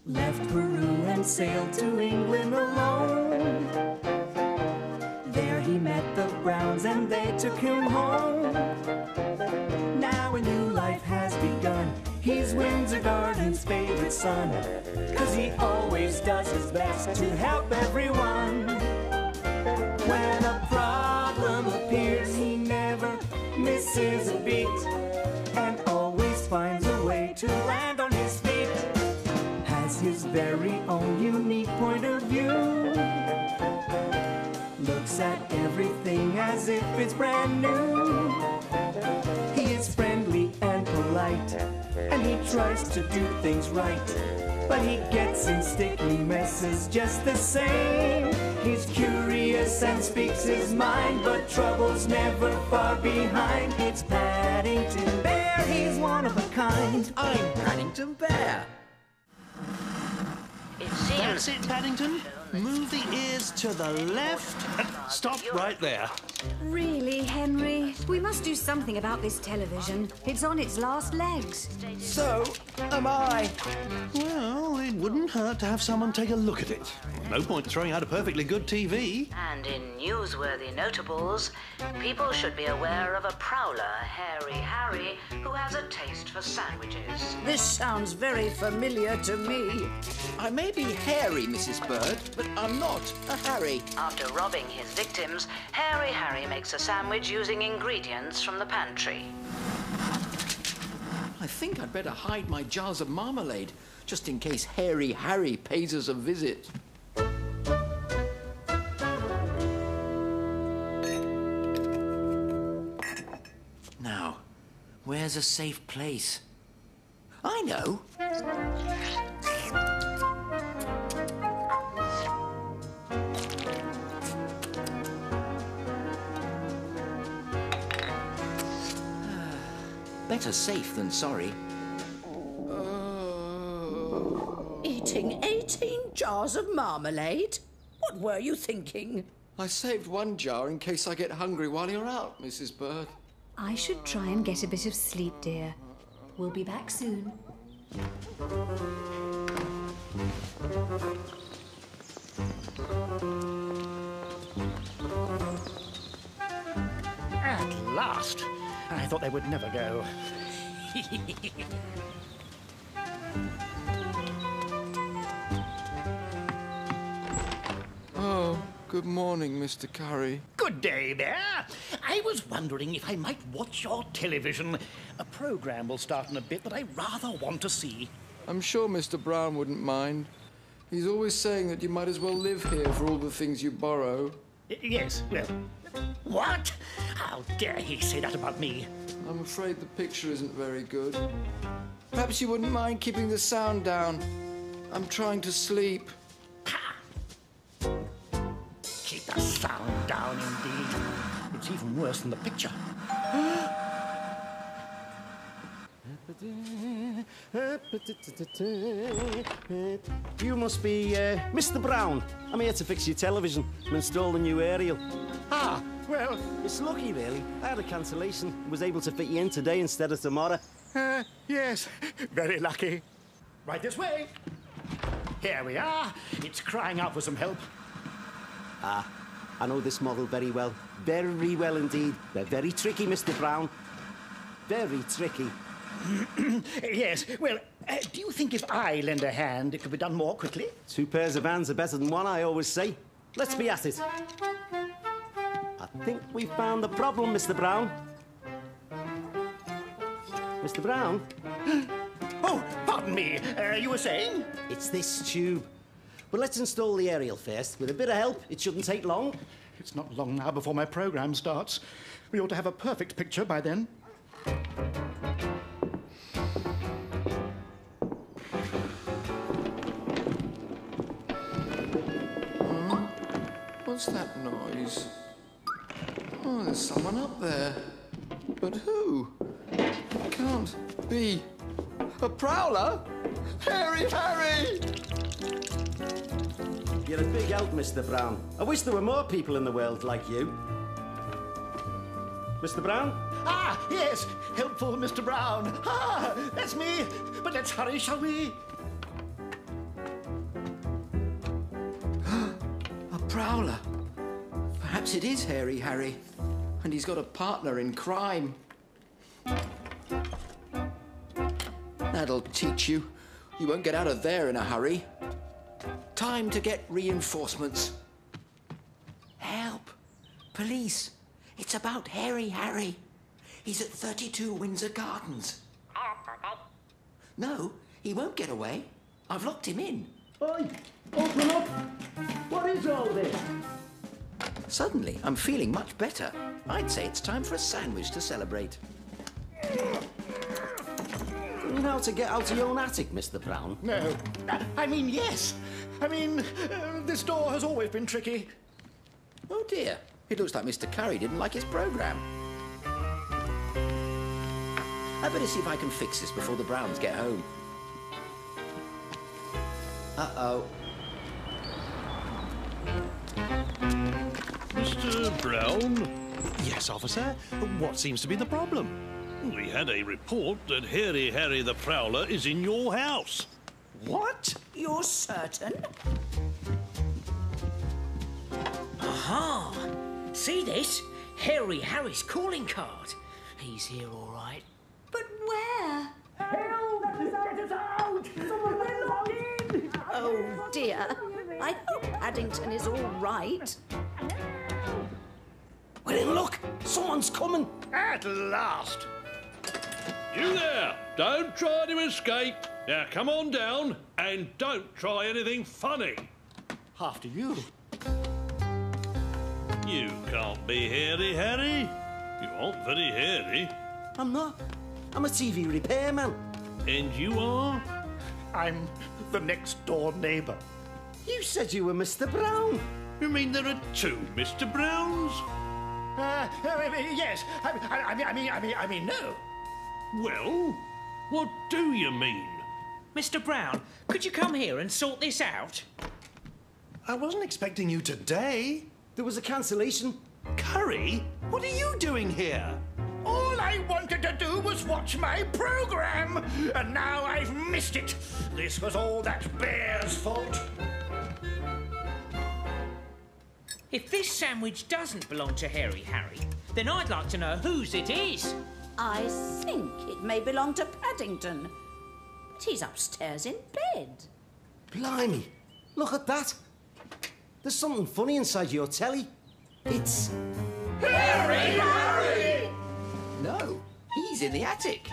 left Peru and sailed to England alone. There he met the Browns and they took him home. Now a new life has begun. He's Windsor Garden's favorite son, 'cause he always does his best to help everyone. When a problem appears, he never misses a beat and always finds a way to land on his feet. Has his very own unique point of view. Looks at everything as if it's brand new. He is friendly and polite, and he tries to do things right, but he gets in sticky messes just the same. He's curious and speaks his mind, but trouble's never far behind. It's Paddington Bear, he's one of a kind. I'm Paddington Bear. That's it, Paddington. Move the ears to the left. Stop right there. Really, Henry? We must do something about this television. It's on its last legs. So am I. Well, it wouldn't hurt to have someone take a look at it. No point throwing out a perfectly good TV. And in newsworthy notables, people should be aware of a prowler, Hairy Harry, who has a taste for sandwiches. This sounds very familiar to me. I may be hairy, Mrs. Bird, but I'm not a Harry. After robbing his victims, Hairy Harry makes a sandwich using ingredients from the pantry. I think I'd better hide my jars of marmalade, just in case Hairy Harry pays us a visit. Now, where's a safe place? I know. Better safe than sorry. Eating 18 jars of marmalade? What were you thinking? I saved one jar in case I get hungry while you're out, Mrs. Bird. I should try and get a bit of sleep, dear. We'll be back soon. At last! I thought they would never go. Oh, good morning, Mr. Curry. Good day there. I was wondering if I might watch your television. A program will start in a bit that I rather want to see. I'm sure Mr. Brown wouldn't mind. He's always saying that you might as well live here for all the things you borrow. Yes, well... What? How dare he say that about me? I'm afraid the picture isn't very good. Perhaps you wouldn't mind keeping the sound down. I'm trying to sleep. Keep the sound down, indeed. It's even worse than the picture. You must be Mr. Brown. I'm here to fix your television and install the new aerial. Ah, well... It's lucky, really. I had a cancellation. Was able to fit you in today instead of tomorrow. Yes, very lucky. Right this way. Here we are. It's crying out for some help. Ah, I know this model very well. Very well indeed. They're very tricky, Mr. Brown. Very tricky. Yes, well, do you think if I lend a hand, it could be done more quickly? 2 pairs of hands are better than one, I always say. Let's be at it. I think we found the problem, Mr. Brown. Mr. Brown? Oh, pardon me. You were saying? It's this tube. But let's install the aerial first. With a bit of help, it shouldn't take long. It's not long now before my program starts. We ought to have a perfect picture by then. What's that noise? Oh, there's someone up there. But who? It can't be. A prowler? Hairy Harry! You're a big help, Mr. Brown. I wish there were more people in the world like you. Mr. Brown? Ah, yes! Helpful Mr. Brown. Ah, that's me. But let's hurry, shall we? prowler. Perhaps it is Hairy Harry, and he's got a partner in crime. That'll teach you. You won't get out of there in a hurry. Time to get reinforcements. Help! Police! It's about Hairy Harry. He's at 32 Windsor Gardens. No, he won't get away. I've locked him in. Oi! Open up! What is all this? Suddenly, I'm feeling much better. I'd say it's time for a sandwich to celebrate. You know how to get out of your own attic, Mr. Brown? No. I mean, yes. I mean, this door has always been tricky. Oh dear, it looks like Mr. Curry didn't like his programme. I better see if I can fix this before the Browns get home. Uh-oh. Mr. Brown? Yes, officer. What seems to be the problem? We had a report that Hairy Harry the Prowler is in your house. What? You're certain? Aha! See this? Hairy Harry's calling card. He's here all right. But where? Oh, dear. I hope Paddington is all right. Well, look! Someone's coming! At last. You there! Don't try to escape. Now come on down and don't try anything funny. After you. You can't be Hairy Harry. You aren't very hairy. I'm not. I'm a TV repairman. And you are? I'm the next door neighbour. You said you were Mr. Brown. You mean there are two Mr. Browns? Yes. I mean, no. Well, what do you mean? Mr. Brown, could you come here and sort this out? I wasn't expecting you today. There was a cancellation. Curry, what are you doing here? All I wanted to do was watch my programme, and now I've missed it. This was all that bear's fault. If this sandwich doesn't belong to Hairy Harry, then I'd like to know whose it is. I think it may belong to Paddington. But he's upstairs in bed. Blimey, look at that. There's something funny inside your telly. It's... Hairy Harry! No, he's in the attic.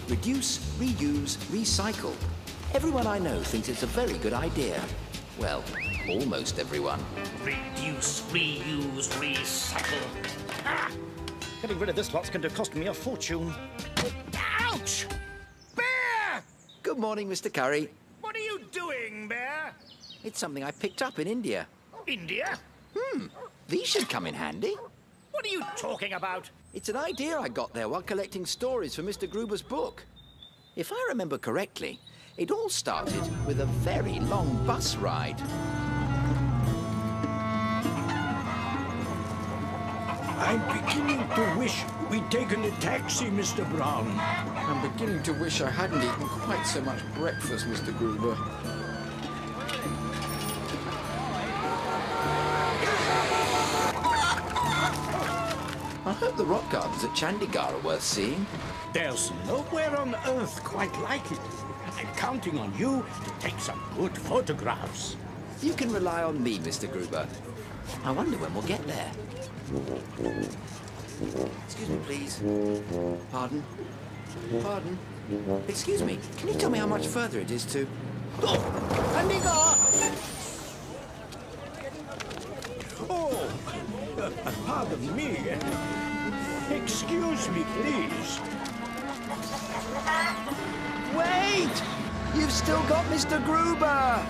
Reduce, reuse, recycle. Everyone I know thinks it's a very good idea. Well, almost everyone. Reduce, reuse, recycle. Ah! Getting rid of this lot's going to cost me a fortune. Ouch! Bear! Good morning, Mr. Curry. What are you doing, Bear? It's something I picked up in India. India? These should come in handy. What are you talking about? It's an idea I got there while collecting stories for Mr. Gruber's book. If I remember correctly, it all started with a very long bus ride. I'm beginning to wish we'd taken a taxi, Mr. Brown. I'm beginning to wish I hadn't eaten quite so much breakfast, Mr. Gruber. I hope the rock gardens at Chandigarh are worth seeing. There's nowhere on Earth quite like it. I'm counting on you to take some good photographs. You can rely on me, Mr. Gruber. I wonder when we'll get there. Excuse me, please. Pardon? Pardon? Excuse me, can you tell me how much further it is to... Oh, pardon me. Excuse me, please. Wait! You've still got Mr. Gruber!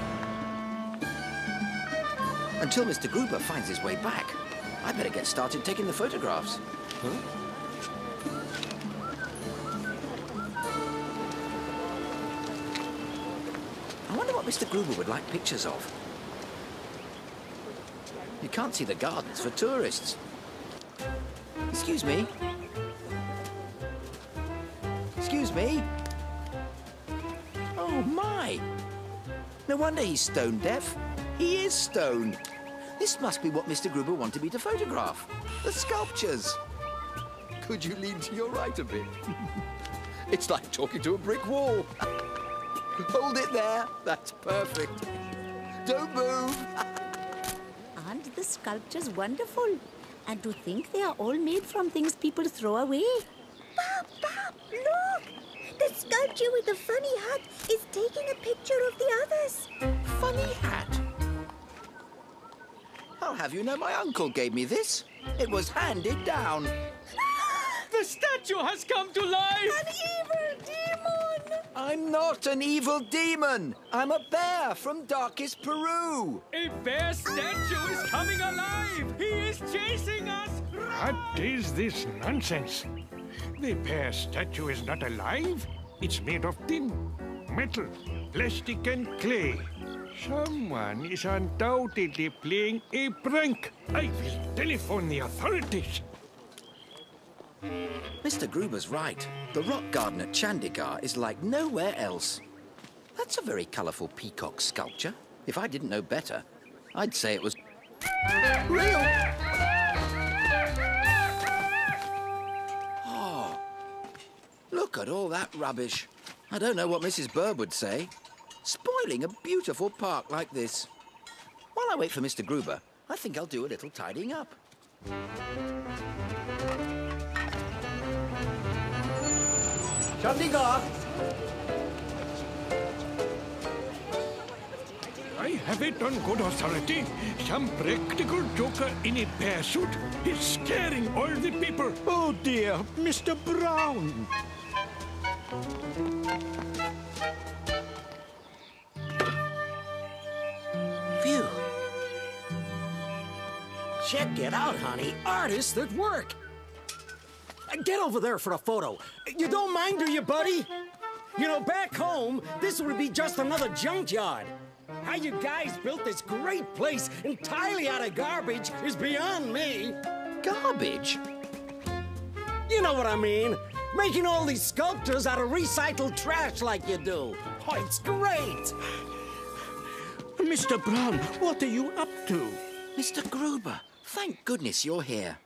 Until Mr. Gruber finds his way back, I better get started taking the photographs. I wonder what Mr. Gruber would like pictures of. You can't see the gardens for tourists. Excuse me. me. Oh, my. No wonder he's stone deaf. He is stone. This must be what Mr. Gruber wanted me to photograph. The sculptures. Could you lean to your right a bit? It's like talking to a brick wall. Hold it there. That's perfect. Don't move. Aren't the sculptures wonderful? And to think they are all made from things people throw away. Bob, look! The sculpture with the funny hat is taking a picture of the others. Funny hat? I'll have you know my uncle gave me this. It was handed down. The statue has come to life! An evil demon! I'm not an evil demon. I'm a bear from darkest Peru. A bear statue is coming alive! He is chasing us! What is this nonsense? The bear statue is not alive. It's made of tin, metal, plastic and clay. Someone is undoubtedly playing a prank. I will telephone the authorities. Mr. Gruber's right. The rock garden at Chandigarh is like nowhere else. That's a very colourful peacock sculpture. If I didn't know better, I'd say it was real. Oh, look at all that rubbish. I don't know what Mrs. Bird would say. Spoiling a beautiful park like this. While I wait for Mr. Gruber, I think I'll do a little tidying up. Chandigarh! I have it on good authority. Some practical joker in a bear suit is scaring all the people. Oh dear, Mr. Brown. Phew. Check it out, honey. Artists at work. Get over there for a photo. You don't mind, do you, buddy? You know, back home, this would be just another junkyard. How you guys built this great place entirely out of garbage is beyond me. Garbage? You know what I mean. Making all these sculptures out of recycled trash like you do. Oh, it's great. Mr. Brown, what are you up to? Mr. Gruber, thank goodness you're here.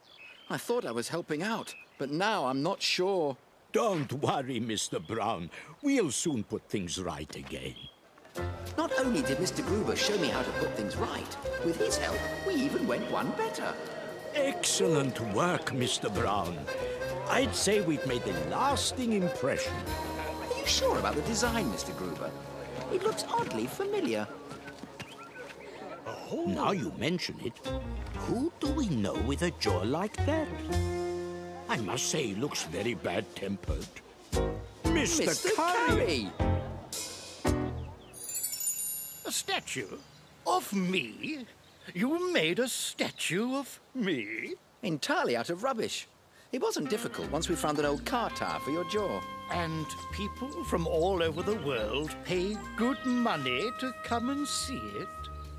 I thought I was helping out, but now I'm not sure. Don't worry, Mr. Brown. We'll soon put things right again. Not only did Mr. Gruber show me how to put things right, with his help, we even went one better. Excellent work, Mr. Brown. I'd say we've made a lasting impression. Are you sure about the design, Mr. Gruber? It looks oddly familiar. Oh. Now you mention it, who do we know with a jaw like that? I must say he looks very bad-tempered. Mr. Curry! A statue? Of me? You made a statue of me? Entirely out of rubbish. It wasn't difficult once we found an old car tire for your jaw. And people from all over the world pay good money to come and see it?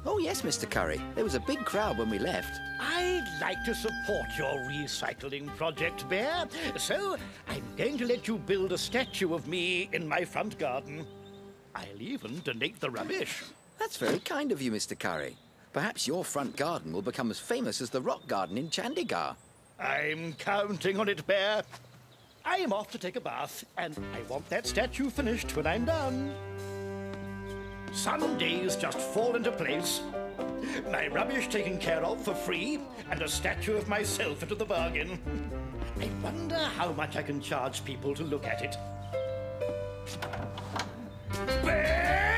Oh, yes, Mr. Curry. There was a big crowd when we left. I'd like to support your recycling project, Bear. So I'm going to let you build a statue of me in my front garden. I'll even donate the rubbish. That's very kind of you, Mr. Curry. Perhaps your front garden will become as famous as the rock garden in Chandigarh. I'm counting on it, Bear. I'm off to take a bath, and I want that statue finished when I'm done. Some days just fall into place. My rubbish taken care of for free, and a statue of myself into the bargain. I wonder how much I can charge people to look at it. Bear!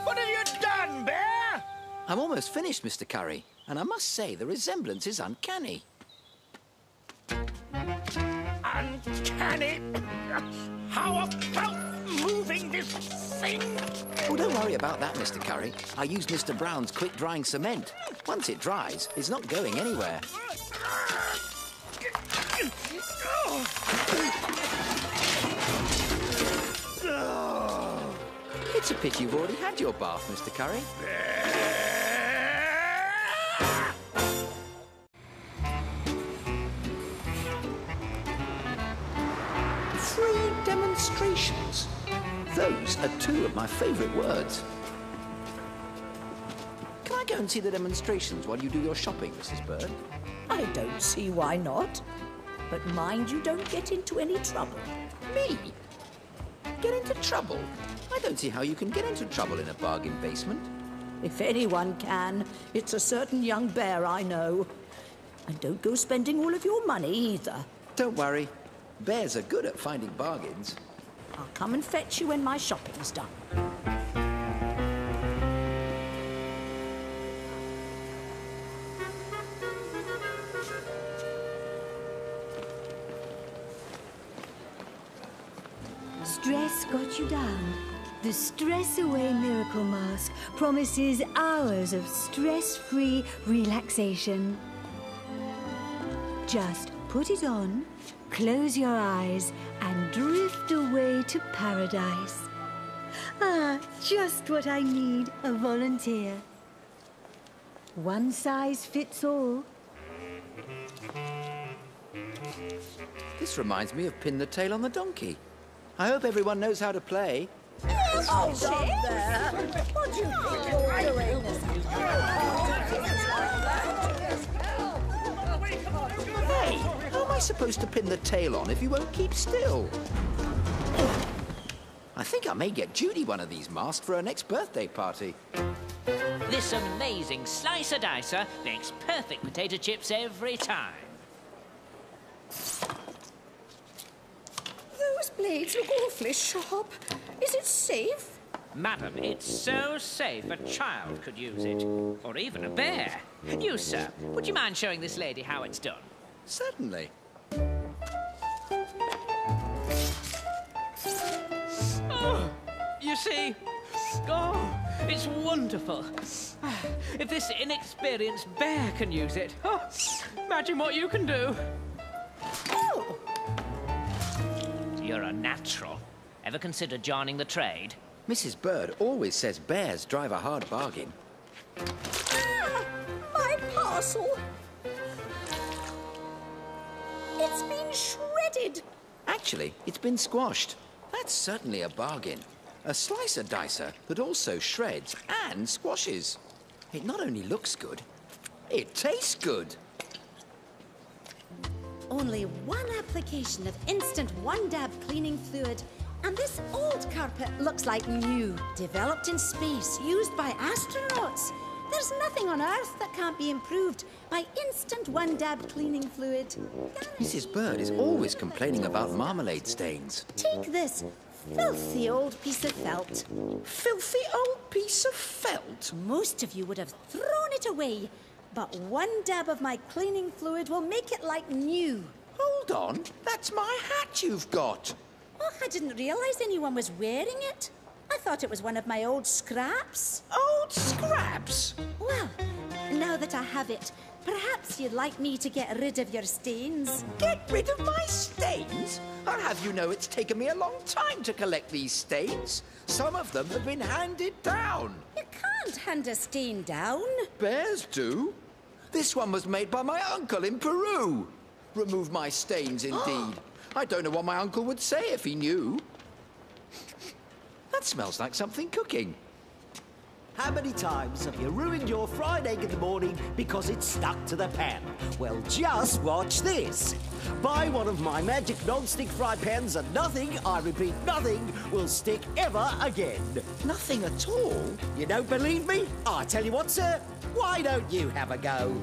What have you done, Bear? I'm almost finished, Mr. Curry, and I must say the resemblance is uncanny. Uncanny? How about moving this thing? Oh, don't worry about that, Mr. Curry. I used Mr. Brown's quick-drying cement. Once it dries, it's not going anywhere. It's a pity you've already had your bath, Mr. Curry. Demonstrations. Those are two of my favourite words. Can I go and see the demonstrations while you do your shopping, Mrs. Bird? I don't see why not. But mind you don't get into any trouble. Me? Get into trouble? I don't see how you can get into trouble in a bargain basement. If anyone can, it's a certain young bear I know. And don't go spending all of your money either. Don't worry. Bears are good at finding bargains. I'll come and fetch you when my shopping's done. Stress got you down. The Stress Away Miracle Mask promises hours of stress-free relaxation. Just put it on, close your eyes, and drift away to paradise. Ah, just what I need, a volunteer. One size fits all. This reminds me of Pin the Tail on the Donkey. I hope everyone knows how to play. Oh, stop there! What do you think you're doing? Hey, how am I supposed to pin the tail on if you won't keep still? I think I may get Judy one of these masks for her next birthday party. This amazing slicer-dicer makes perfect potato chips every time. Those blades look awfully sharp. Is it safe? Madam, it's so safe a child could use it. Or even a bear. You, sir, would you mind showing this lady how it's done? Certainly. Oh, you see? Oh, it's wonderful. If this inexperienced bear can use it, oh, imagine what you can do. Oh. You're a natural. Ever consider joining the trade? Mrs. Bird always says bears drive a hard bargain. Ah, my parcel. It's been shredded. Actually, it's been squashed. That's certainly a bargain. A slicer-dicer that also shreds and squashes. It not only looks good, it tastes good. Only one application of instant one-dab cleaning fluid, and this old carpet looks like new. Developed in space, used by astronauts. There's nothing on Earth that can't be improved by instant one-dab cleaning fluid. Mrs. Bird is always complaining about marmalade stains. Take this filthy old piece of felt. Filthy old piece of felt? Most of you would have thrown it away, but one dab of my cleaning fluid will make it like new. Hold on, that's my hat you've got. Oh, I didn't realize anyone was wearing it. I thought it was one of my old scraps. Old scraps? Well, now that I have it, perhaps you'd like me to get rid of your stains. Get rid of my stains? I'll have you know it's taken me a long time to collect these stains. Some of them have been handed down. You can't hand a stain down. Bears do. This one was made by my uncle in Peru. Remove my stains, indeed. I don't know what my uncle would say if he knew. That smells like something cooking. How many times have you ruined your fried egg in the morning because it's stuck to the pan? Well, just watch this. Buy one of my magic non-stick fry pans and nothing, I repeat, nothing, will stick ever again. Nothing at all? You don't believe me? I tell you what, sir, why don't you have a go?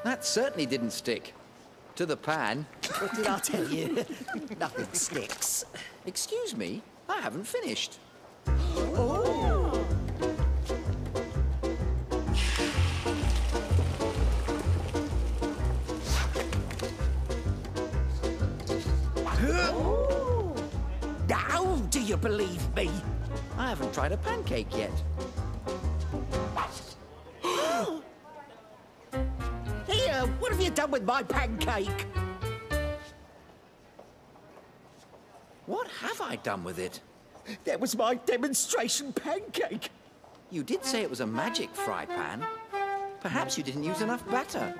That certainly didn't stick. To the pan. What did I tell you? Nothing sticks. Excuse me, I haven't finished. Oh! Now, do you believe me? I haven't tried a pancake yet. Here, what have you done with my pancake? What have I done with it? That was my demonstration pancake. You did say it was a magic fry pan. Perhaps you didn't use enough batter.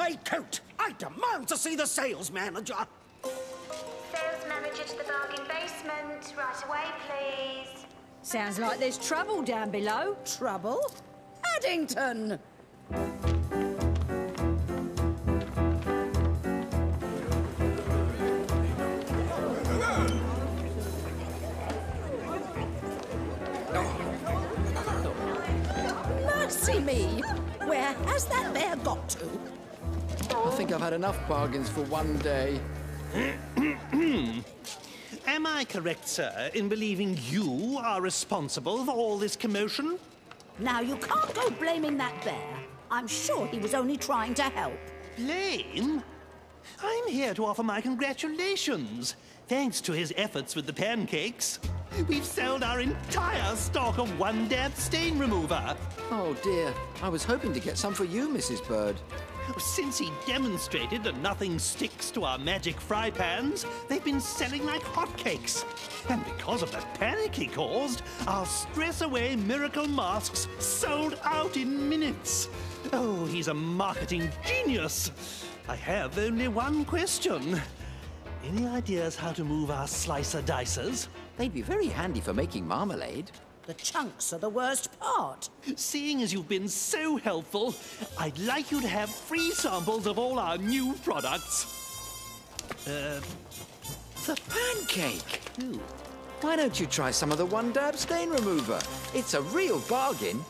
grey coat! I demand to see the sales manager! Sales manager to the bargain basement. Right away, please. Sounds like there's trouble down below. Trouble? Paddington! Mercy me! Where has that bear got to? I think I've had enough bargains for one day. Am I correct, sir, in believing you are responsible for all this commotion? Now, you can't go blaming that bear. I'm sure he was only trying to help. Blame? I'm here to offer my congratulations. Thanks to his efforts with the pancakes, we've sold our entire stock of one-dab stain remover. Oh, dear. I was hoping to get some for you, Mrs. Bird. Since he demonstrated that nothing sticks to our magic fry pans, they've been selling like hotcakes. And because of the panic he caused, our stress-away miracle masks sold out in minutes. Oh, he's a marketing genius. I have only one question. Any ideas how to move our slicer dicers? They'd be very handy for making marmalade. The chunks are the worst part. Seeing as you've been so helpful, I'd like you to have free samples of all our new products. The pancake? Why don't you try some of the one-dab stain remover? It's a real bargain.